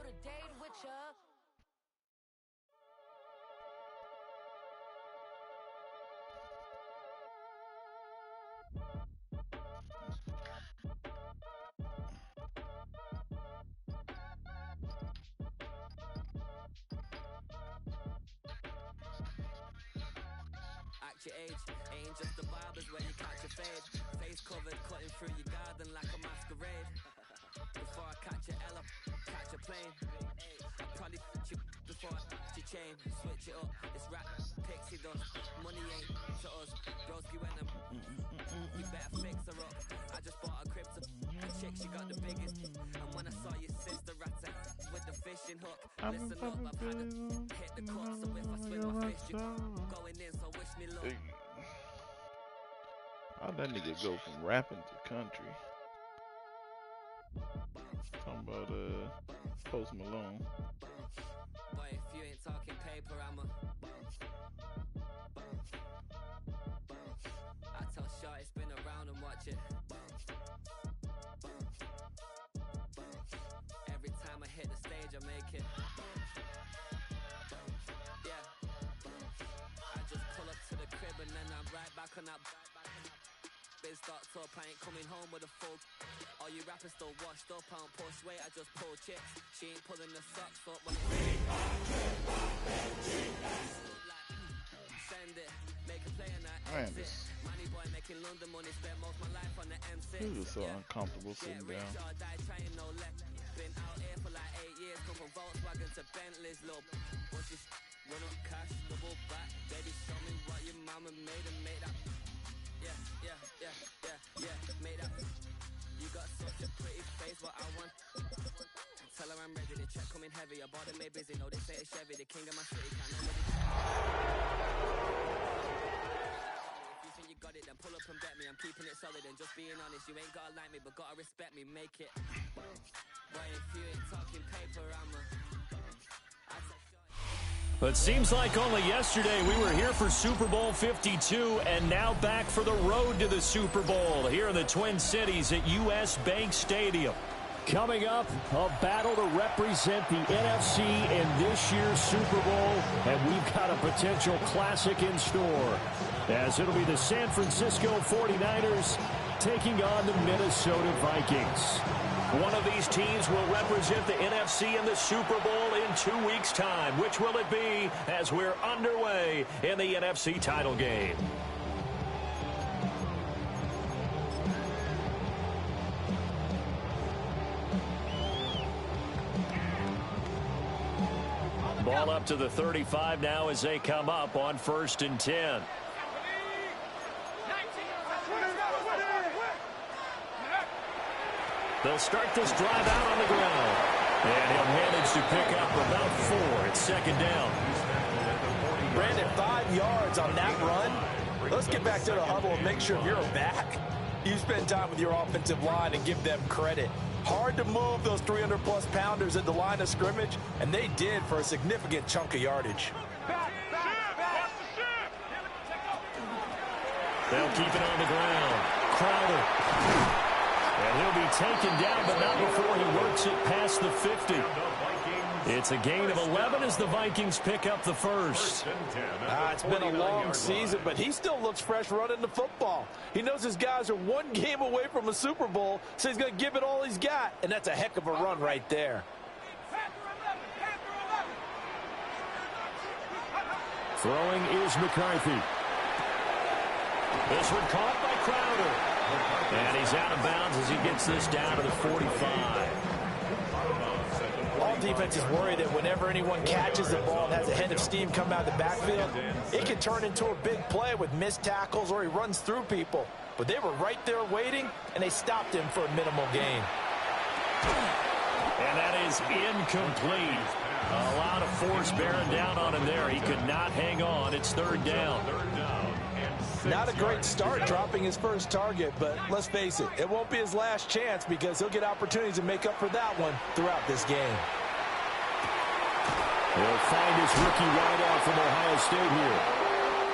would've dated with ya. Act your age, ain't just the barbers where you catch a fade. Face covered, cutting through your garden like a masquerade. Before I catch a Ella, catch a plane. I probably you before I your chain. Switch it up, it's rap, pixie dust. Money ain't to us. Broski went them. You better fix her up. I just bought a crypto. A chick, she got the biggest. And when I saw your sister ratta with the fishing hook, listen up, I've had to hit the cut. So if I swing my fish, you going in, so wish me luck. How'd that nigga go from rapping to country? Talking about Post Malone. Boy, if you ain't talking paper, I'ma. I tell Shorty spin around and watch it. Every time I hit the stage, I make it. Yeah. I just pull up to the crib and then I'm right back on that. Biz start up, I ain't coming home with a full. All you rappers still washed up, I don't push weight, I just pull chicks. She ain't pulling the socks up when send it, make a play and I exit. Money boy making London money, spend most of my life on the M6. He was so uncomfortable sitting down. Been out here for like 8 years, come from Volkswagen to Bentley's, love. Once you run up cash, double back, baby, show me what your mama made and make that. Yeah, made that. You got such a pretty face, what I want. Tell her I'm ready, the check coming heavy. I bought it made busy, no, they say it's Chevy. The king of my city, can't nobody. If you think you got it, then pull up and bet me. I'm keeping it solid and just being honest. You ain't gotta like me, but gotta respect me, make it. Boy, if you ain't talking paper, I'ma. But seems like only yesterday we were here for Super Bowl 52 and now back for the road to the Super Bowl here in the Twin Cities at U.S. Bank Stadium. Coming up, a battle to represent the NFC in this year's Super Bowl, and we've got a potential classic in store, as it'll be the San Francisco 49ers taking on the Minnesota Vikings. One of these teams will represent the NFC in the Super Bowl in 2 weeks' time. Which will it be as we're underway in the NFC title game? Ball up to the 35 now as they come up on 1st and 10. They'll start this drive out on the ground. And he'll manage to pick up about 4. It's 2nd down. Brandon, 5 yards on that run. Let's get back to the huddle and make sure you're back. You spend time with your offensive line and give them credit. Hard to move those 300-plus pounders at the line of scrimmage, and they did for a significant chunk of yardage. They'll keep it on the ground. Crowder. And he'll be taken down, but not before he works it past the 50. It's a gain of 11 as the Vikings pick up the first. It's been a long season, but he still looks fresh running the football. He knows his guys are 1 game away from a Super Bowl, so he's going to give it all he's got, and that's a heck of a run right there. Throwing is McCarthy. This one caught by Crowder. And he's out of bounds as he gets this down to the 45. All defenses worry that whenever anyone catches the ball and has a head of steam come out of the backfield, it can turn into a big play with missed tackles or he runs through people. But they were right there waiting, and they stopped him for a minimal gain. And that is incomplete. A lot of force bearing down on him there. He could not hang on. It's 3rd down. Not a great start dropping his first target, but let's face it, it won't be his last chance because he'll get opportunities to make up for that one throughout this game. He'll find his rookie wideout from Ohio State here.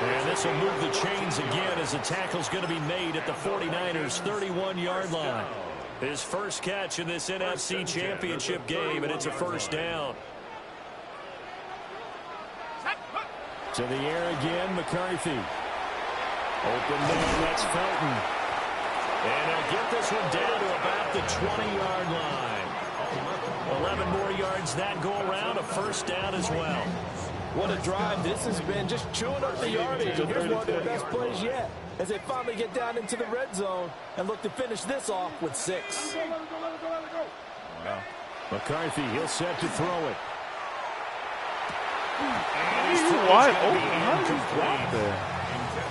And this will move the chains again as the tackle's going to be made at the 49ers' 31-yard line. His first catch in this NFC Championship game, and it's a first down. To the air again, McCarthy. Open man, that's Felton. And he'll get this one down to about the 20-yard line. 11 more yards that go around, a first down as well. What a drive this has been, just chewing up the yardage. And here's one of their best plays yet as they finally get down into the red zone and look to finish this off with 6. Wow. McCarthy, he'll set to throw it. Wide open. How did he drop there?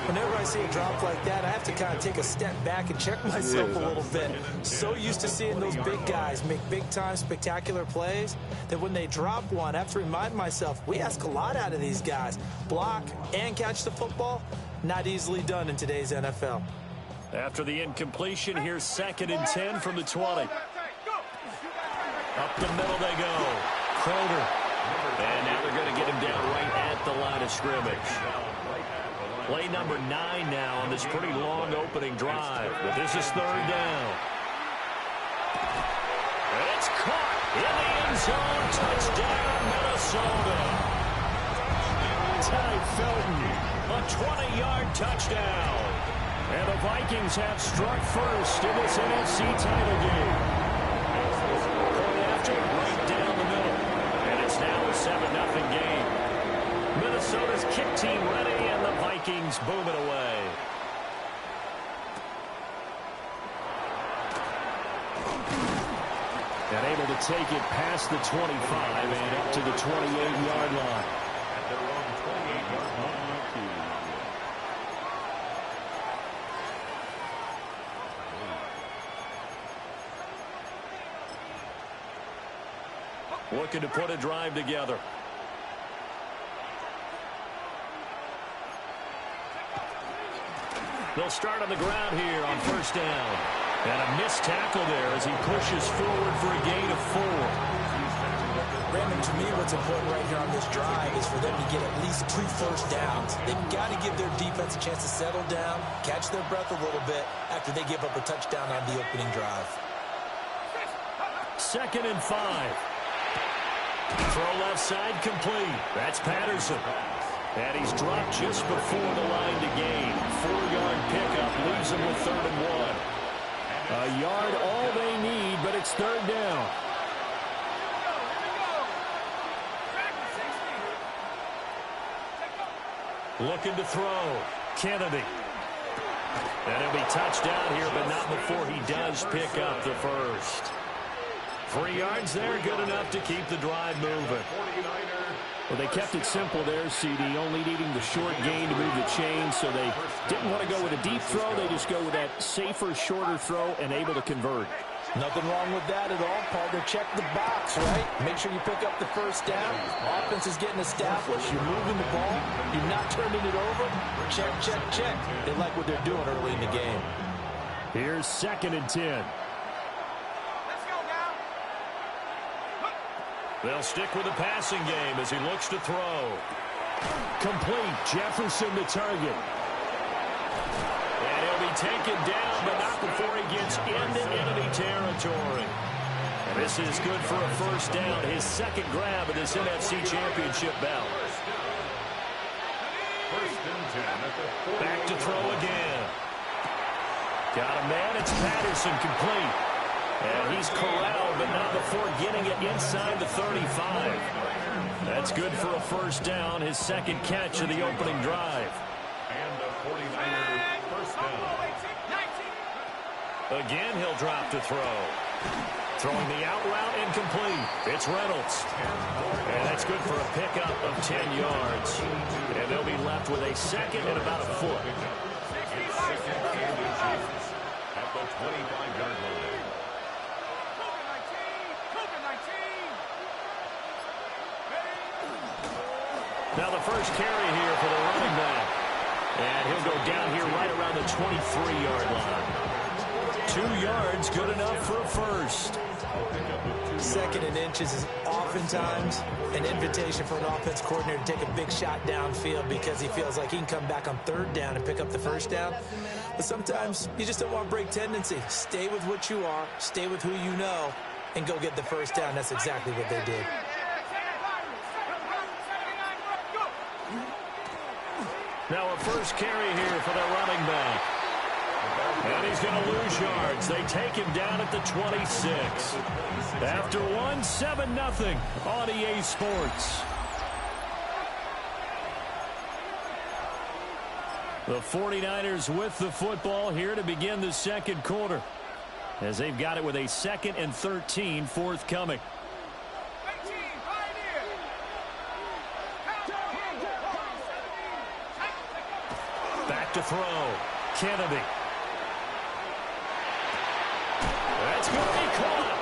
Whenever I see a drop like that, I have to kind of take a step back and check myself a little bit. So used to seeing those big guys make big-time spectacular plays that when they drop one, I have to remind myself, we ask a lot out of these guys. Block and catch the football, not easily done in today's NFL. After the incompletion, here's 2nd and 10 from the 20. Up the middle they go. Crowder. And now they're going to get him down right at the line of scrimmage. Play number 9 now on this pretty long opening drive. But this is 3rd down. And it's caught in the end zone. Touchdown, Minnesota. Ty Felton, a 20-yard touchdown. And the Vikings have struck first in this NFC title game. Going after it right down the middle. And it's now a 7-0 game. Minnesota's kick team ready, and the Vikings boom it away. And able to take it past the 25 and up to the 28-yard line. At their own 28-yard line. Looking to put a drive together. They'll start on the ground here on 1st down. And a missed tackle there as he pushes forward for a gain of 4. Brandon, to me, what's important right here on this drive is for them to get at least 2 first downs. They've got to give their defense a chance to settle down, catch their breath a little bit after they give up a touchdown on the opening drive. 2nd and 5. Throw left side complete. That's Patterson. And he's dropped just before the line to gain. 4-yard pickup leaves him with 3rd and 1. A yard all they need, but it's 3rd down. Looking to throw. Kennedy. And he'll be touched down here, but not before he does pick up the first. 3 yards there, good enough to keep the drive moving. Well, they kept it simple there, CD, only needing the short gain to move the chain, so they didn't want to go with a deep throw. They just go with that safer, shorter throw and able to convert. Nothing wrong with that at all, partner. Check the box, right? Make sure you pick up the first down. Offense is getting established. You're moving the ball. You're not turning it over. Check, check, check. They like what they're doing early in the game. Here's 2nd and 10. They'll stick with the passing game as he looks to throw. Complete. Jefferson the target. And he'll be taken down, but not before he gets into enemy territory. And this is good for a first down. His 2nd grab of this NFC Championship bout. Back to throw again. Got a man. It's Patterson complete. And he's corralled, but not before getting it inside the 35. That's good for a first down, his 2nd catch of the opening drive. And the 49er first down. Again, he'll drop to throw. Throwing the out route incomplete. It's Reynolds. And that's good for a pickup of 10 yards. And they'll be left with a 2nd and about a foot. At the 25-yard line. Now the first carry here for the running back. And he'll go down here right around the 23-yard line. 2 yards, good enough for a first. 2nd and inches is oftentimes an invitation for an offense coordinator to take a big shot downfield because he feels like he can come back on 3rd down and pick up the first down. But sometimes you just don't want to break tendency. Stay with what you are, stay with who you know, and go get the first down. That's exactly what they did. Now a first carry here for the running back. And he's going to lose yards. They take him down at the 26. After one, 7-0 on EA Sports. The 49ers with the football here to begin the second quarter, as they've got it with a 2nd and 13 forthcoming. Back to throw. Kennedy. That's going to be caught.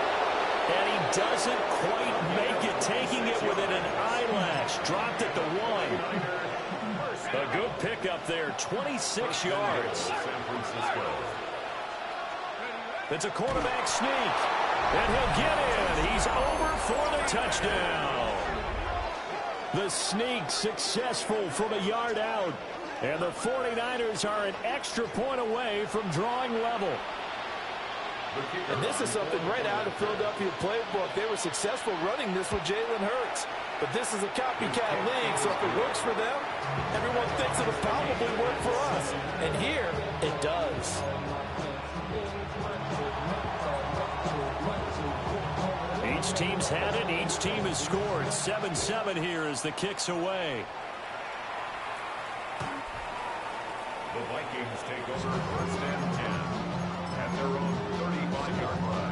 And he doesn't quite make it, taking it within an eyelash. Dropped at the 1. A good pickup there, 26 yards. It's a quarterback sneak. And he'll get in. He's over for the touchdown. The sneak successful from a yard out. And the 49ers are an extra point away from drawing level. And this is something right out of Philadelphia playbook. They were successful running this with Jalen Hurts. But this is a copycat league, so if it works for them, everyone thinks it'll probably work for us. And here, it does. Each team's had it. Each team has scored. 7-7 here as the kick's away. The Vikings take over 1st and 10 at their own 35-yard line.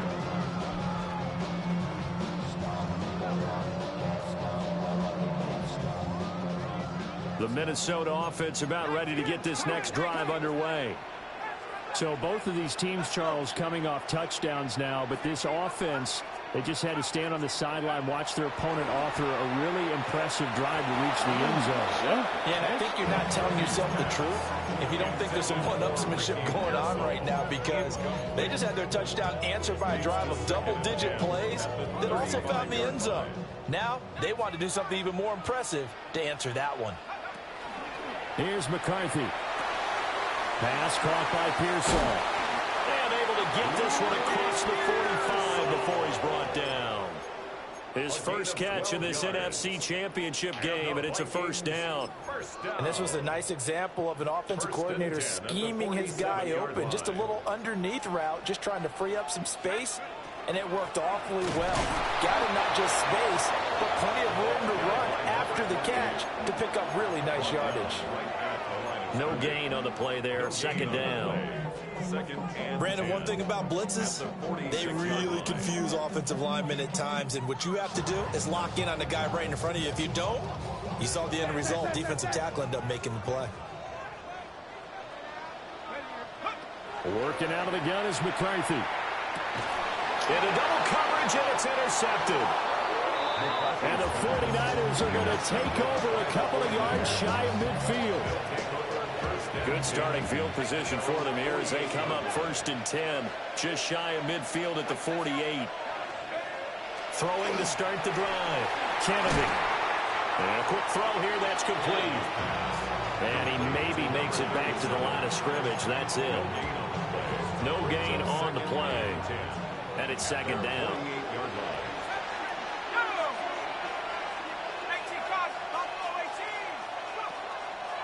The Minnesota offense about ready to get this next drive underway. So both of these teams, Charles, coming off touchdowns now, but this offense, they just had to stand on the sideline, watch their opponent author a really impressive drive to reach the end zone. Yeah, and I think you're not telling yourself the truth if you don't think there's some one-upsmanship going on right now, because they just had their touchdown answered by a drive of double-digit plays that also found the end zone. Now they want to do something even more impressive to answer that one. Here's McCarthy. Pass caught by Pearson. And able to get this one across the 45 before he's brought down. His first catch in this NFC Championship game, and it's a first down. And this was a nice example of an offensive coordinator scheming his guy open. Just a little underneath route, just trying to free up some space, and it worked awfully well. Got him not just space, but plenty of room to run after the catch to pick up really nice yardage. No gain on the play there, 2nd down. Brandon, one thing about blitzes, they really confuse offensive linemen at times, and what you have to do is lock in on the guy right in front of you. If you don't, you saw the end result. Defensive tackle ended up making the play. Working out of the gun is McCarthy. In a double coverage, and it's intercepted. And the 49ers are going to take over a couple of yards shy of midfield. Good starting field position for them here as they come up 1st and 10. Just shy of midfield at the 48. Throwing to start the drive. Kennedy. And a quick throw here, that's complete. And he maybe makes it back to the line of scrimmage. That's it. No gain on the play. And it's 2nd down.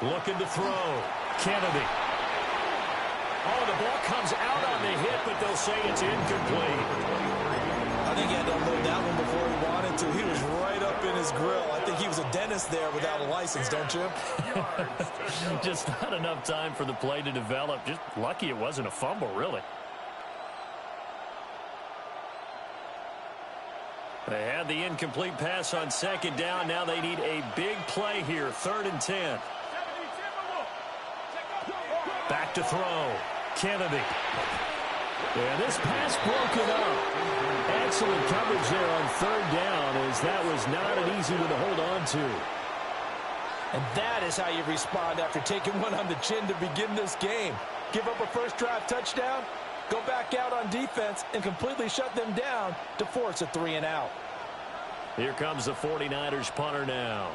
Looking to throw. Kennedy. Oh, the ball comes out on the hit, but they'll say it's incomplete. I think he had to unload that one before he wanted to. He was right up in his grill. I think he was a dentist there without a license, don't you? Just not enough time for the play to develop. Just lucky it wasn't a fumble, really. They had the incomplete pass on 2nd down. Now they need a big play here, 3rd and 10. Back to throw. Kennedy. And this pass broken up. Excellent coverage there on 3rd down, as that was not an easy one to hold on to. And that is how you respond after taking one on the chin to begin this game. Give up a first drive touchdown, go back out on defense, and completely shut them down to force a 3-and-out. Here comes the 49ers punter now,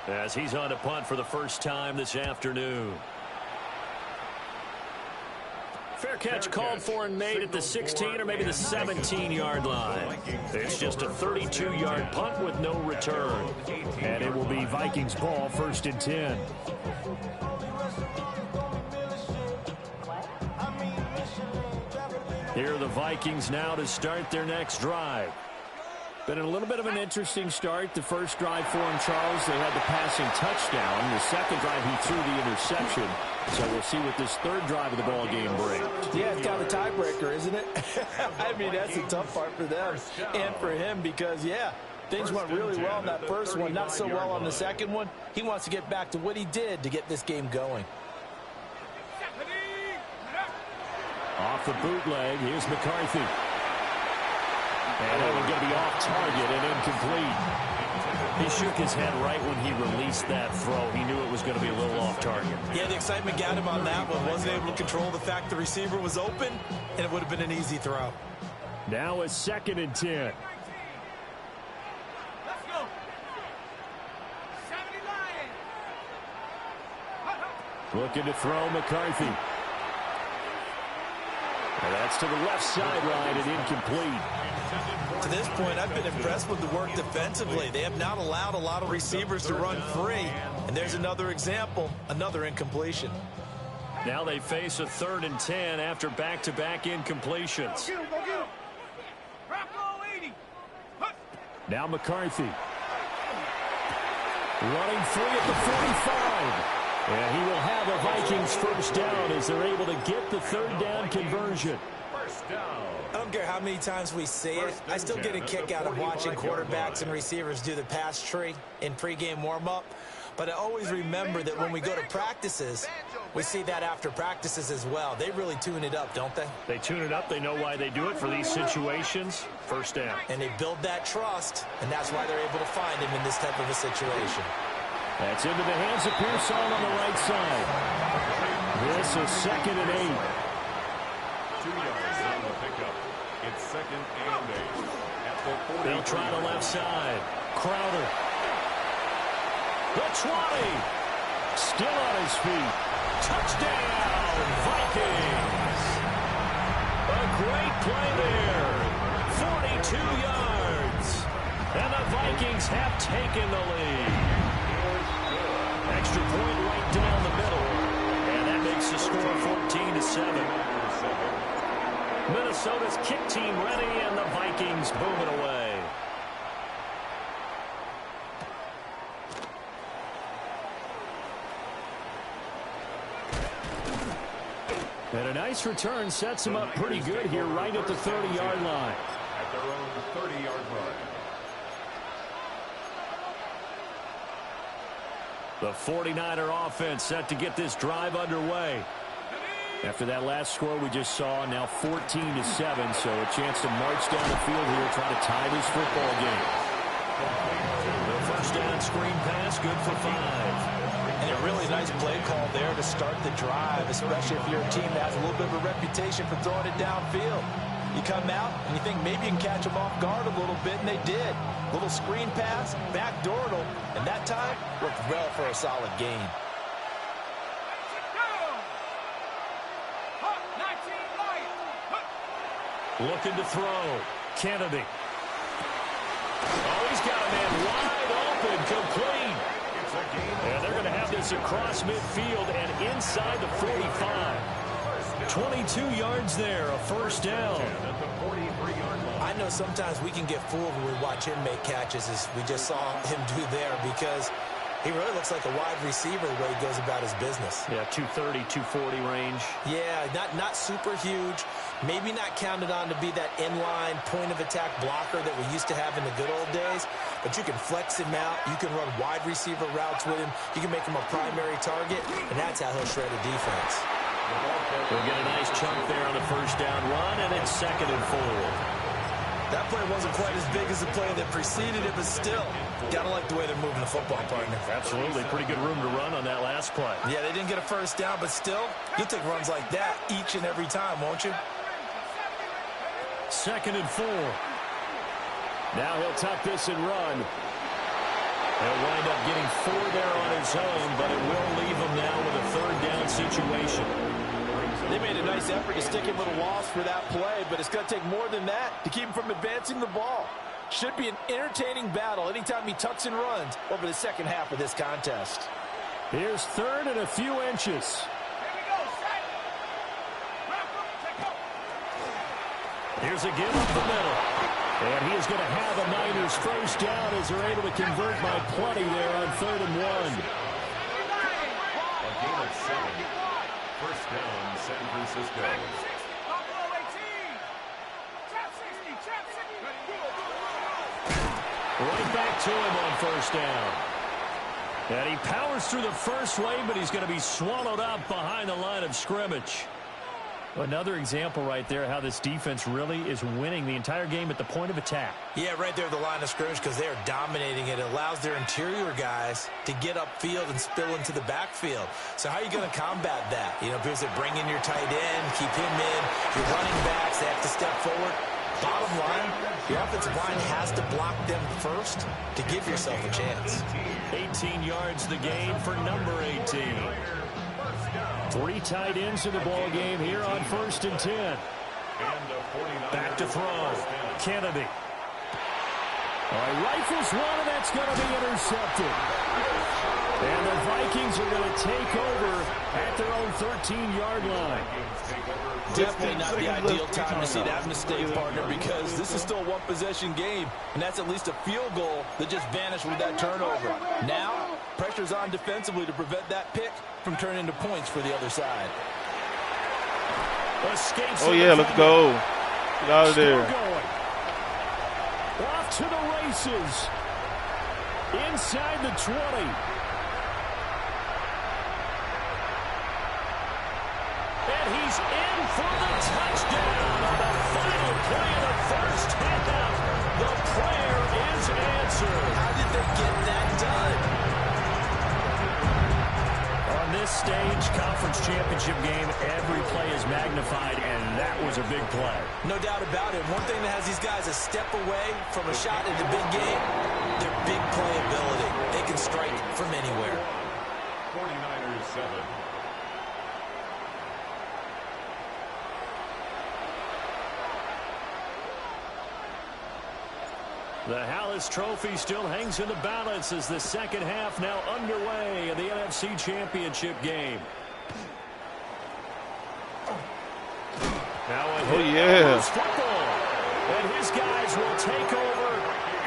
as he's on to punt for the first time this afternoon. Fair catch called for and made at the 16 or maybe the 17-yard line. It's just a 32-yard punt with no return. And it will be Vikings ball, 1st and 10. Here are the Vikings now to start their next drive. Been a little bit of an interesting start. The first drive for him, Charles, they had the passing touchdown. The second drive, he threw the interception. So we'll see what this third drive of the ball game brings. Yeah, it's kind of a tiebreaker, isn't it? I mean, that's the tough part for them and for him because, yeah, things went really well in that first one, not so well on the second one. He wants to get back to what he did to get this game going. Off the bootleg, here's McCarthy. And that one going to be off target and incomplete. He shook his head right when he released that throw. He knew it was going to be a little off target. Yeah, the excitement got him on that one. Wasn't able to control the fact the receiver was open, and it would have been an easy throw. Now it's 2nd and 10. Let's go. 79. Looking to throw McCarthy. And that's to the left sideline and incomplete. To this point, I've been impressed with the work defensively. They have not allowed a lot of receivers to run free. And there's another example, another incompletion. Now they face a 3rd and 10 after back-to-back incompletions. Go get him. Rocco 80. Now McCarthy. Running free at the 45. And he will have a Vikings first down as they're able to get the 3rd down conversion. First down. I don't care how many times we see it. I still get a kick out of watching quarterbacks and receivers do the pass tree in pregame warm-up. But I always remember that when we go to practices, we see that after practices as well. They really tune it up, don't they? They tune it up. They know why they do it for these situations. First down. And they build that trust, and that's why they're able to find him in this type of a situation. That's into the hands of Pearson on the right side. This is 2nd and 8. 2 yards on the pickup. It's 2nd and 8. At the 40. They'll try the left side. Crowder. The 20. Still on his feet. Touchdown, Vikings. A great play there. 42 yards. And the Vikings have taken the lead. Extra point right down the middle. And that makes the score 14-7. Minnesota's kick team ready, and the Vikings moving away. And a nice return sets him up pretty good here right at the 30-yard line. At their own 30-yard line. The 49er offense set to get this drive underway. After that last score we just saw, now 14-7, so a chance to march down the field here, try to tie this football game. The first down screen pass, good for 5. And a really nice play call there to start the drive, especially if you're a team that has a little bit of a reputation for throwing it downfield. You come out and you think maybe you can catch them off guard a little bit, and they did. Little screen pass, backdoored them, and that time worked well for a solid gain. Looking to throw. Kennedy. Oh, he's got a man wide open, complete. And they're going to have this across midfield and inside the 45. 22 yards there, a first down. I know sometimes we can get fooled when we watch him make catches, as we just saw him do there, because he really looks like a wide receiver the way he goes about his business. Yeah, 230, 240 range. Yeah, not super huge. Maybe not counted on to be that inline point-of-attack blocker that we used to have in the good old days, but you can flex him out. You can run wide receiver routes with him. You can make him a primary target, and that's how he'll shred a defense. We'll get a nice chunk there on the first down run, and it's 2nd and 4. That play wasn't quite as big as the play that preceded it, but still, gotta like the way they're moving the football, partner. Absolutely. Pretty good room to run on that last play. Yeah, they didn't get a first down, but still, you'll take runs like that each and every time, won't you? 2nd and 4. Now he'll tuck this and run. He'll wind up getting 4 there on his own, but it will leave him now with a 3rd down situation. They made a nice effort to stick him with a loss for that play, but it's going to take more than that to keep him from advancing the ball. Should be an entertaining battle anytime he tucks and runs over the second half of this contest. Here's third and a few inches. Here's a give up the middle. And he is going to have a Niners first down as they're able to convert by plenty there on 3rd and 1. A gain of 7. First down, San Francisco. Right back to him on first down. And he powers through the first lane, but he's going to be swallowed up behind the line of scrimmage. Another example right there how this defense really is winning the entire game at the point of attack. Yeah, right there at the line of scrimmage because they are dominating it. It allows their interior guys to get upfield and spill into the backfield. So how are you going to combat that? You know, because they bring in your tight end, keep him in. Your running backs, they have to step forward. Bottom line, your offensive line has to block them first to give yourself a chance. 18 yards the gain for number 18. 3 tight ends in the ball game here on 1st and 10. Back to throw. Kennedy. Rifles one, and that's going to be intercepted. And the Vikings are going to take over at their own 13-yard line. Definitely not the ideal time to see that mistake, partner, because this is still a one-possession game, and that's at least a field goal that just vanished with that turnover. Now, pressure's on defensively to prevent that pick from turning into points for the other side. Oh, yeah, let's go. Get out of there. Off to the races. Inside the 20. And he's in for the touchdown on the final play of the first half. The prayer is answered. How did they get that done? On this stage, conference championship game, every play is magnified, and that was a big play. No doubt about it. One thing that has these guys a step away from a shot in the big game, their big play ability. They can strike from anywhere. 49ers 7. The Hallis Trophy still hangs in the balance as the second half now underway in the NFC Championship game. Now Oh, yeah. Football. And his guys will take over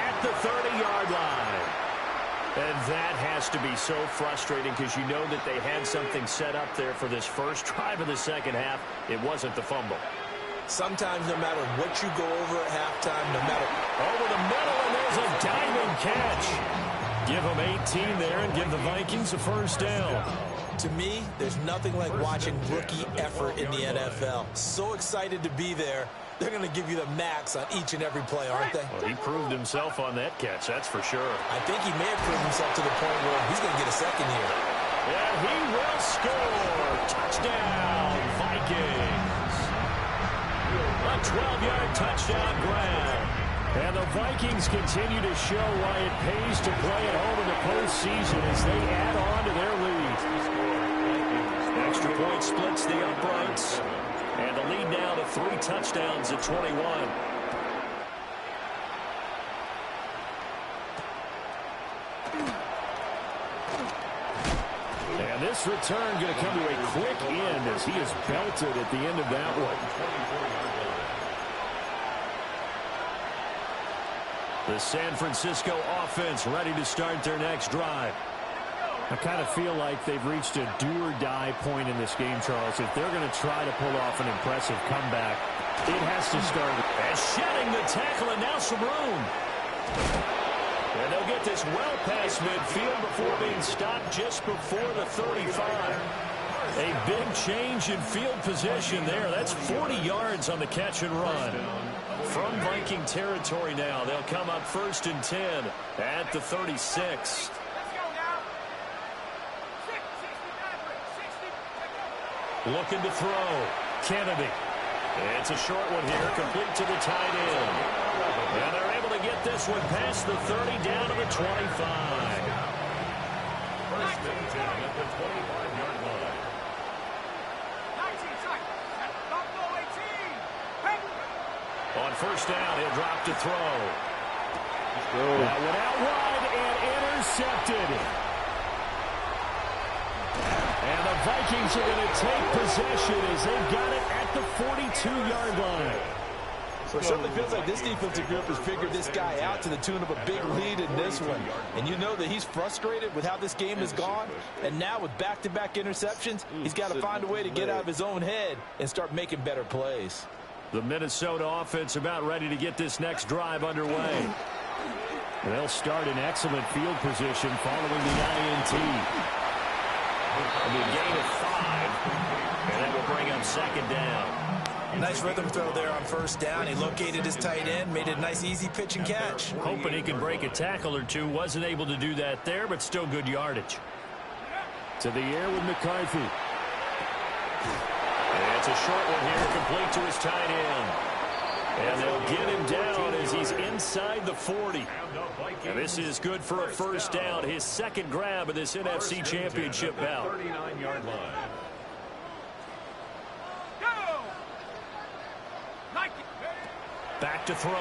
at the 30-yard line. And that has to be so frustrating because you know that they had something set up there for this first drive of the second half. It wasn't the fumble. Sometimes no matter what you go over at halftime, no matter... Over the middle, and there's a diving catch. Give them 18 there and give the Vikings a first down. To me, there's nothing like watching rookie effort in the NFL. So excited to be there. They're going to give you the max on each and every play, aren't they? Well, he proved himself on that catch, that's for sure. I think he may have proved himself to the point where he's going to get a second here. And he will score. Touchdown, Vikings. A 12-yard touchdown grab. And the Vikings continue to show why it pays to play at home in the postseason as they add on to their lead. Extra point splits the uprights. And the lead now to 3 touchdowns at 21. And this return going to come to a quick end as he is belted at the end of that one. The San Francisco offense ready to start their next drive. I kind of feel like they've reached a do-or-die point in this game, Charles. If they're going to try to pull off an impressive comeback, it has to start. And shedding the tackle, and now some room. And they'll get this well past midfield before being stopped just before the 35. A big change in field position there. That's 40 yards on the catch and run. From Viking territory now, they'll come up 1st and 10 at the 36. Looking to throw. Kennedy. It's a short one here, complete to the tight end. And they're able to get this one past the 30 down to the 25. 1st and 10 at the 25-yard line. On first down, he'll drop to throw. Let's go. That went out wide and intercepted. And the Vikings are going to take possession as they've got it at the 42-yard line. So it certainly feels like this defensive group has figured this guy out to the tune of a big lead in this one. And you know that he's frustrated with how this game has gone. And now with back-to-back interceptions, he's got to find a way to get out of his own head and start making better plays. The Minnesota offense about ready to get this next drive underway. And they'll start in excellent field position following the INT. It'll be a gain of 5, and that will bring up second down. Nice rhythm throw there on first down. He located his tight end, made it a nice easy pitch and catch. Hoping he could break a tackle or two. Wasn't able to do that there, but still good yardage. To the air with McCarthy. And it's a short one here, complete to his tight end. And they'll get him down as he's inside the 40. And this is good for a first down. His second grab of this NFC Championship bout. 39-yard line. Back to throw.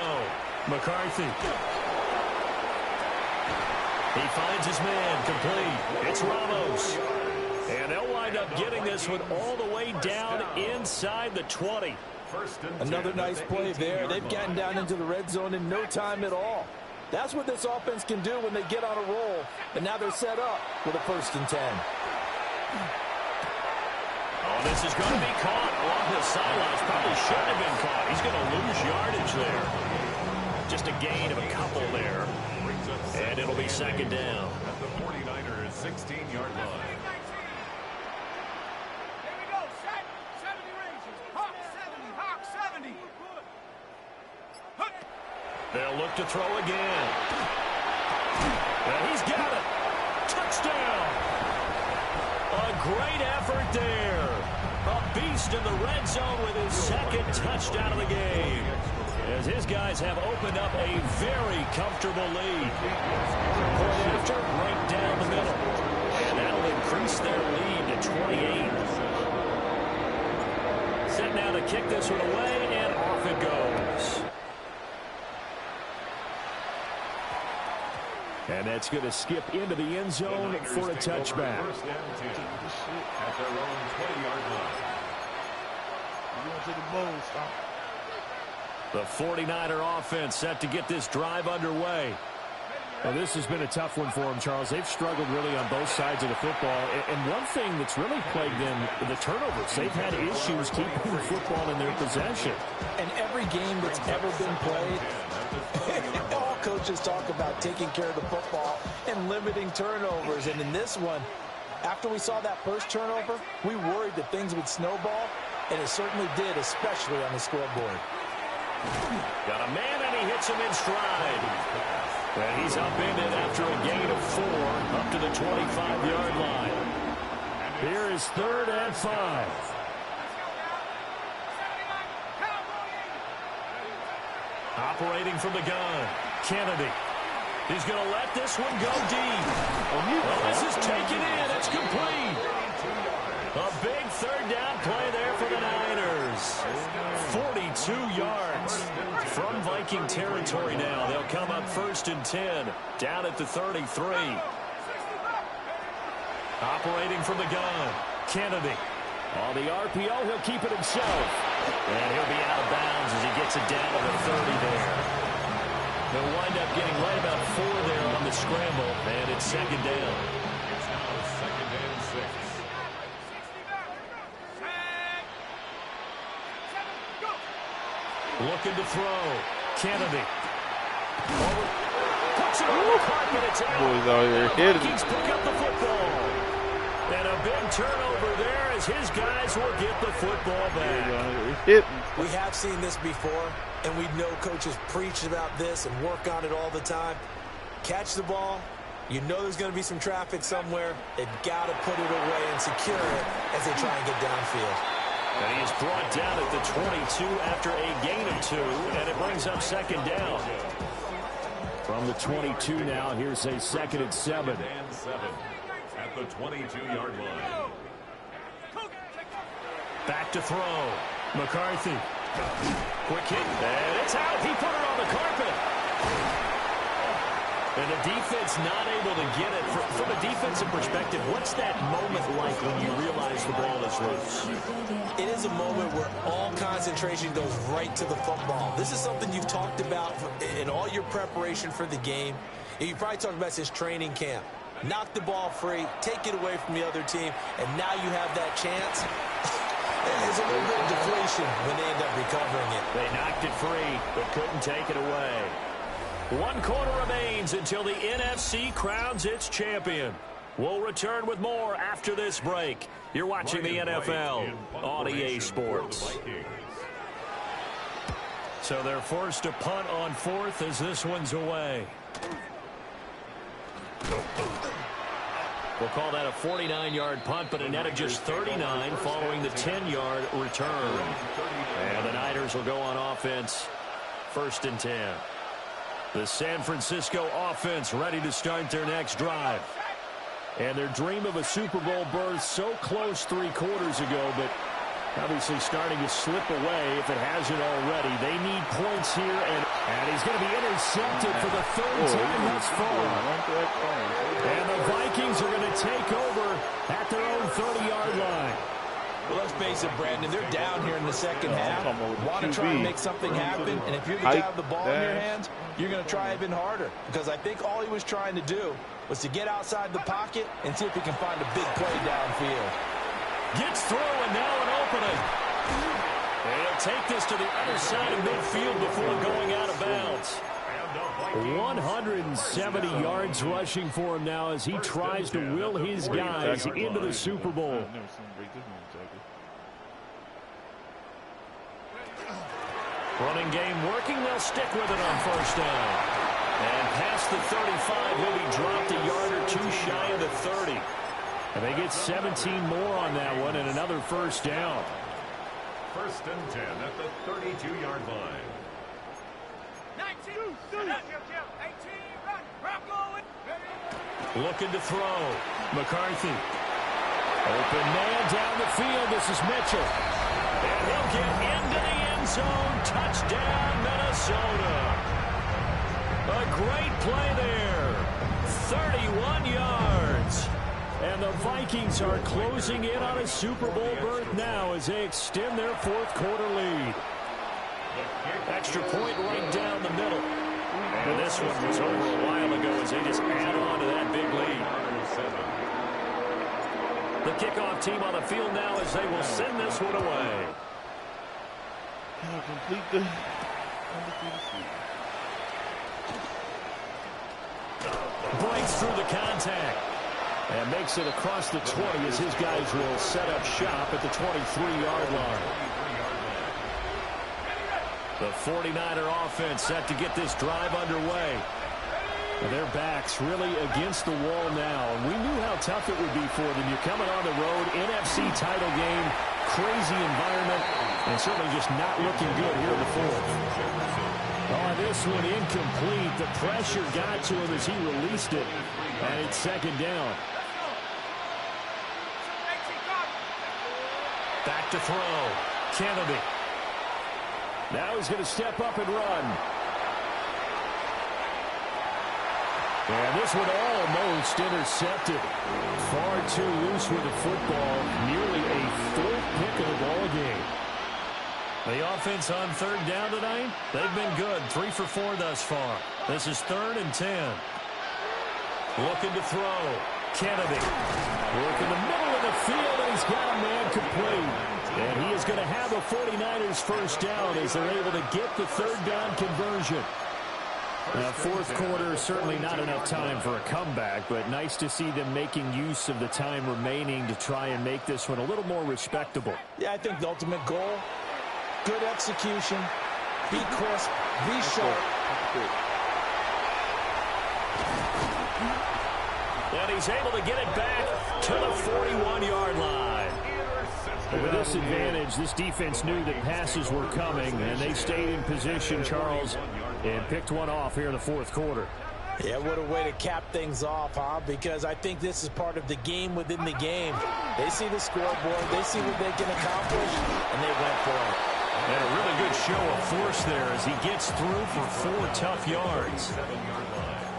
McCarthy. He finds his man, complete. It's Ramos. And they'll wind up getting this one all the way down inside the 20. Another nice play there. They've gotten down into the red zone in no time at all. That's what this offense can do when they get on a roll. And now they're set up with a 1st and 10. Oh, this is going to be caught along the sidelines. Probably shouldn't have been caught. He's going to lose yardage there. Just a gain of a couple there. And it'll be second down. At the 49ers' 16-yard line. Here we go. 70 Rangers. Hawk 70. Hawk 70. They'll look to throw again. And he's got it. Touchdown. A great effort there. A beast in the red zone with his second touchdown of the game. As his guys have opened up a very comfortable lead. Point after, right down the middle. And that'll increase their lead to 28. Set now to kick this one away, and off it goes. And that's going to skip into the end zone for a touchback. First and 10 at their own 20-yard line. The 49er offense set to get this drive underway. Well, this has been a tough one for them, Charles. They've struggled really on both sides of the football. And one thing that's really plagued them, the turnovers. They've had issues keeping the football in their possession. And every game that's ever been played, all coaches talk about taking care of the football and limiting turnovers. And in this one, after we saw that first turnover, we worried that things would snowball, and it certainly did, especially on the scoreboard. Got a man, and he hits him in stride. And he's upended after a gain of 4 up to the 25-yard line. Here is 3rd and 5. Operating from the gun, Kennedy. He's going to let this one go deep. Well, this is taken in. It's complete. A big 3rd down play there for the Niners. 42 yards from Viking territory now. They'll come up 1st and 10 down at the 33. Operating from the gun, Kennedy. On the RPO, he'll keep it himself. And he'll be out of bounds as he gets it down to the 30 there. They'll wind up getting right about 4 there on the scramble, and it's second down. It's now 2nd and 6. Looking to throw. Kennedy. Over. Puts it on the carpet. It's out. Boys out here hitting. Vikings pick up the football. And a big turnover there as his guys will get the football back. We have seen this before, and we know coaches preach about this and work on it all the time. Catch the ball. You know there's going to be some traffic somewhere. They've got to put it away and secure it as they try and get downfield. And he is brought down at the 22 after a gain of 2, and it brings up second down. From the 22 now, here's a 2nd and 7. 2nd and 7 at the 22-yard line. Back to throw. McCarthy. Quick hit, and it's out. He put it on the carpet. And the defense not able to get it. From a defensive perspective, what's that moment like when you realize the ball is loose? It is a moment where all concentration goes right to the football. This is something you've talked about in all your preparation for the game. And you probably talked about this training camp. Knock the ball free, take it away from the other team, and now you have that chance. There's a little bit of deflation when they end up recovering it. They knocked it free, but couldn't take it away. 1 quarter remains until the NFC crowns its champion. We'll return with more after this break. You're watching the NFL on EA Sports. So they're forced to punt on 4th as this one's away. We'll call that a 49-yard punt, but a net of just 39 following the 10-yard return. And the Niners will go on offense, 1st and 10. The San Francisco offense ready to start their next drive. And their dream of a Super Bowl berth so close 3 quarters ago, but obviously starting to slip away if it hasn't already. They need points here, and he's going to be intercepted for the 3rd time thus far. And the Vikings are going to take over at their own 30-yard line. Well, let's face it, Brandon, they're down here in the second half. Want to try and make something happen, and if you're the guy with the ball in your hands, you're going to try even harder. Because I think all he was trying to do was to get outside the pocket and see if he can find a big play downfield. Gets through, and now an opening. They'll take this to the other side of midfield before going out of bounds. 170 yards rushing for him now as he tries to will his guys into the Super Bowl. Running game working. They'll stick with it on 1st down. And past the 35, he'll be dropped a yard or 2 shy of the 30. And they get 17 more on that one and another 1st down. 1st and 10 at the 32-yard line. 19, 18, run, run, looking to throw. McCarthy. Open man down the field. This is Mitchell. And he'll get into the end zone. Touchdown, Minnesota. A great play there. 31 yards. And the Vikings are closing in on a Super Bowl berth now as they extend their 4th quarter lead. Extra point right down the middle. And this one was over a while ago as they just add on to that big lead. The kickoff team on the field now as they will send this one away. Breaks through the contact. And makes it across the 20 as his guys will set up shop at the 23-yard line. The 49er offense set to get this drive underway. And their backs really against the wall now. And we knew how tough it would be for them. You're coming on the road, NFC title game, crazy environment, and certainly just not looking good here in the 4th. Oh, this one incomplete. The pressure got to him as he released it. And it's 2nd down. Back to throw. Kennedy. Now he's going to step up and run. And this one almost intercepted. Far too loose with the football. Nearly a 4th pick of the ball game. The offense on 3rd down tonight, they've been good. 3 for 4 thus far. This is 3rd and 10. Looking to throw. Kennedy. Work in the middle of the field, and he's got a man complete. And he is going to have a 49ers 1st down as they're able to get the 3rd down conversion. 4th quarter, certainly not enough time for a comeback, but nice to see them making use of the time remaining to try and make this one a little more respectable. Yeah, I think the ultimate goal, good execution, be crisp, be sharp. And he's able to get it back to the 41-yard line. With this advantage, this defense knew that passes were coming, and they stayed in position, Charles, and picked one off here in the 4th quarter. Yeah, what a way to cap things off, huh? Because I think this is part of the game within the game. They see the scoreboard, they see what they can accomplish, and they went for it. And a really good show of force there as he gets through for 4 tough yards.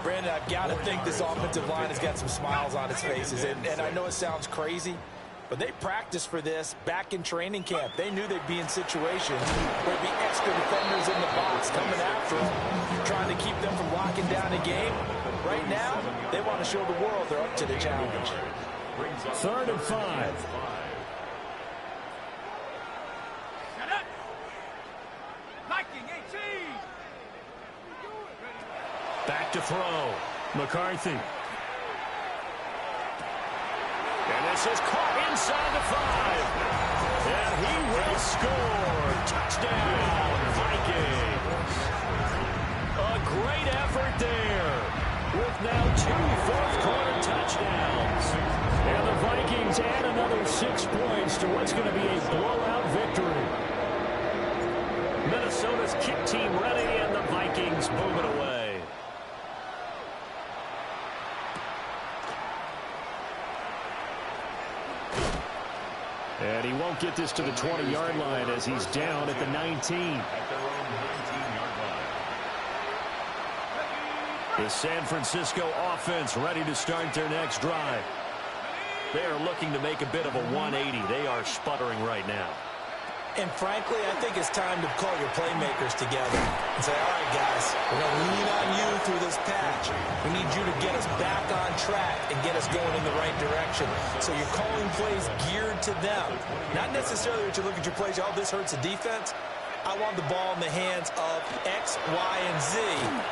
Brandon, I've got to think this offensive line has got some smiles on its faces. And I know it sounds crazy, but they practiced for this back in training camp. They knew they'd be in situations where there'd be extra defenders in the box coming after them, trying to keep them from locking down a game. Right now, they want to show the world they're up to the challenge. 3rd and 5. Back to throw. McCarthy. And this is caught inside the 5. And he will score. Touchdown, Vikings. A great effort there. With now 2 fourth-quarter touchdowns. And the Vikings add another 6 points to what's going to be a blowout victory. Minnesota's kick team ready, and the Vikings move it away. And he won't get this to the 20-yard line as he's down at the 19. At their own 19-yard line. The San Francisco offense ready to start their next drive. They are looking to make a bit of a 180. They are sputtering right now. And frankly, I think it's time to call your playmakers together and say, all right, guys, we're going to lean on you through this patch. We need you to get us back on track and get us going in the right direction. So you're calling plays geared to them. Not necessarily that you look at your plays, oh, this hurts the defense. I want the ball in the hands of X, Y, and Z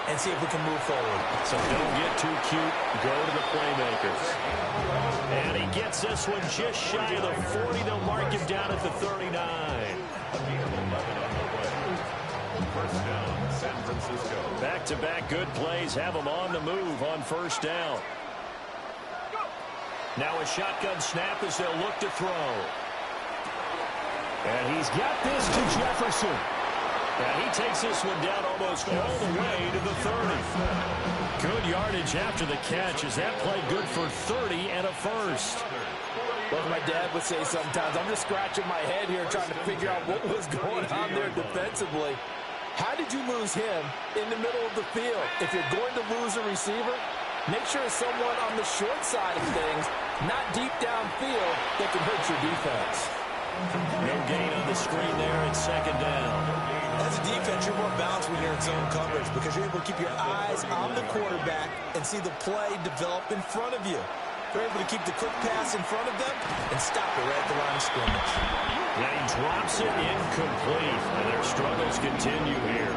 and see if we can move forward. So don't get too cute. Go to the playmakers. And he gets this one just shy of the 40. They'll mark him down at the 39. First down, San Francisco. Back-to-back good plays have them on the move on first down. Now a shotgun snap as they'll look to throw. And he's got this to Jefferson. And he takes this one down almost all the way to the 30. Good yardage after the catch as that play good for 30 and a first. Well, as my dad would say sometimes, I'm just scratching my head here trying to figure out what was going on there defensively. How did you lose him in the middle of the field? If you're going to lose a receiver, make sure it's someone on the short side of things, not deep downfield, that can hurt your defense. No gain on the screen there at second down. As a defense, you're more balanced when you're in zone coverage because you're able to keep your eyes on the quarterback and see the play develop in front of you. They're able to keep the quick pass in front of them and stop it right at the line of scrimmage. And he drops it incomplete, and their struggles continue here.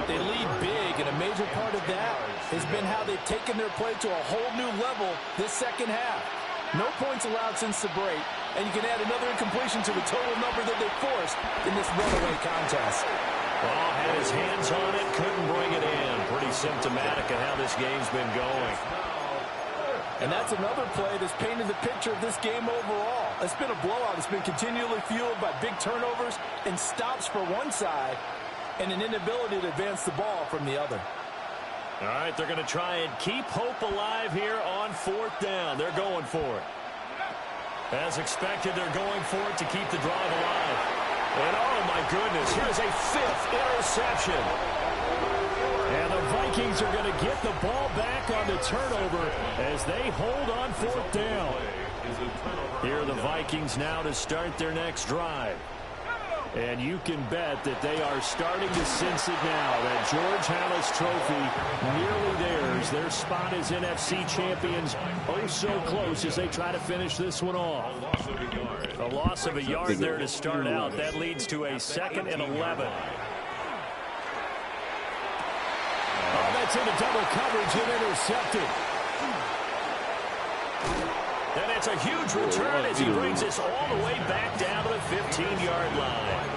They lead big, and a major part of that has been how they've taken their play to a whole new level this second half. No points allowed since the break, and you can add another incompletion to the total number that they forced in this runaway contest. Well, had his hands on it, couldn't bring it in. Pretty symptomatic of how this game's been going. And that's another play that's painted the picture of this game overall. It's been a blowout. It's been continually fueled by big turnovers and stops for one side and an inability to advance the ball from the other. All right, they're going to try and keep hope alive here on fourth down. They're going for it. As expected, they're going for it to keep the drive alive. And, oh, my goodness, here's a 5th interception. And the Vikings are going to get the ball back on the turnover as they hold on fourth down. Here are the Vikings now to start their next drive. And you can bet that they are starting to sense it now. That George Halas trophy nearly theirs. Their spot as NFC champions oh so close as they try to finish this one off. A loss of a yard there to start out. That leads to a 2nd and 11. Oh, that's into double coverage and intercepted. And it's a huge return as he brings this all the way back down to the 15-yard line.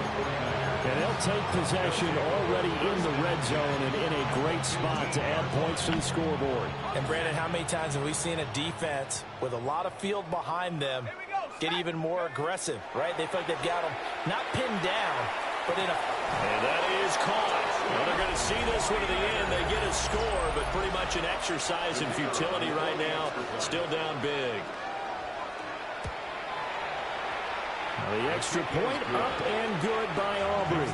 And they'll take possession already in the red zone and in a great spot to add points to the scoreboard. And, Brandon, how many times have we seen a defense with a lot of field behind them get even more aggressive, right? They feel like they've got them not pinned down, but in a... And that is caught. Well, they're going to see this one to the end. They get a score, but pretty much an exercise in futility right now. Still down big. The extra point up and good by Aubrey.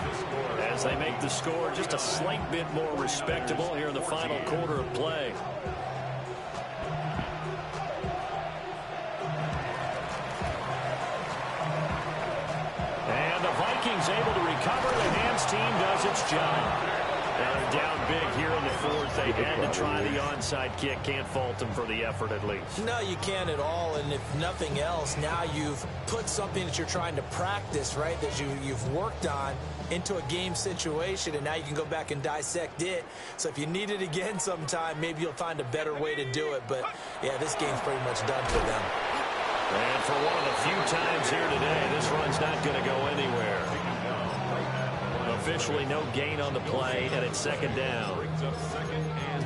As they make the score just a slight bit more respectable here in the final quarter of play. And the Vikings able to recover. The Hams team does its job. Now they're down big here in the fourth. They had to try the onside kick. Can't fault them for the effort at least. No, you can't at all. And if nothing else, now you've put something that you're trying to practice, right, that you've worked on into a game situation, and now you can go back and dissect it. So if you need it again sometime, maybe you'll find a better way to do it. But, yeah, this game's pretty much done for them. And for one of the few times here today, this run's not going to go anywhere. Officially no gain on the play, and it's second down.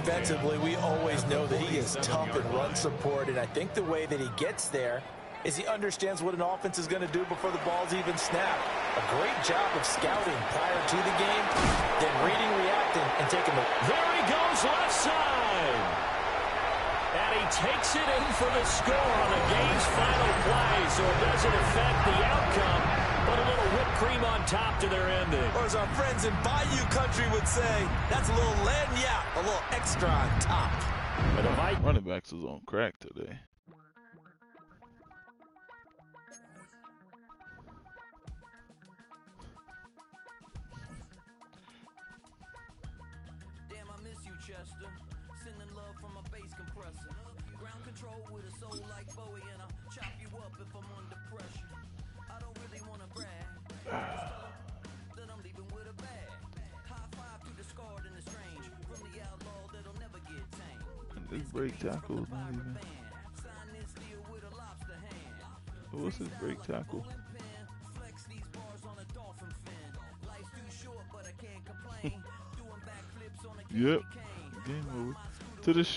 Defensively, we always know that he is tough in run support, and I think the way that he gets there is he understands what an offense is going to do before the ball's even snapped. A great job of scouting prior to the game, then reading, reacting, and taking the... There he goes, left side! And he takes it in for the score on the game's final play, so it doesn't affect the outcome, but a little whipped cream on top to their ending. Or as our friends in Bayou Country would say, that's a little lagniappe, a little extra on top. Running backs is on crack today. Damn, I miss you, Chester. Sending love from a bass compressor. Ground control with a soul like Bowie, and I'll chop you up if I'm under pressure. I don't really want to brag. That I'm leaving with a bag. High five to the scarred and the strange. From the outlaw that'll never get tamed. This break tackle is not even. Sign this deal with a lobster hand. What's his break tackle? Flex these bars on a dolphin fin. Life's too short, but I can't complain. Doing backflips on a Yep. Game over. To the shit.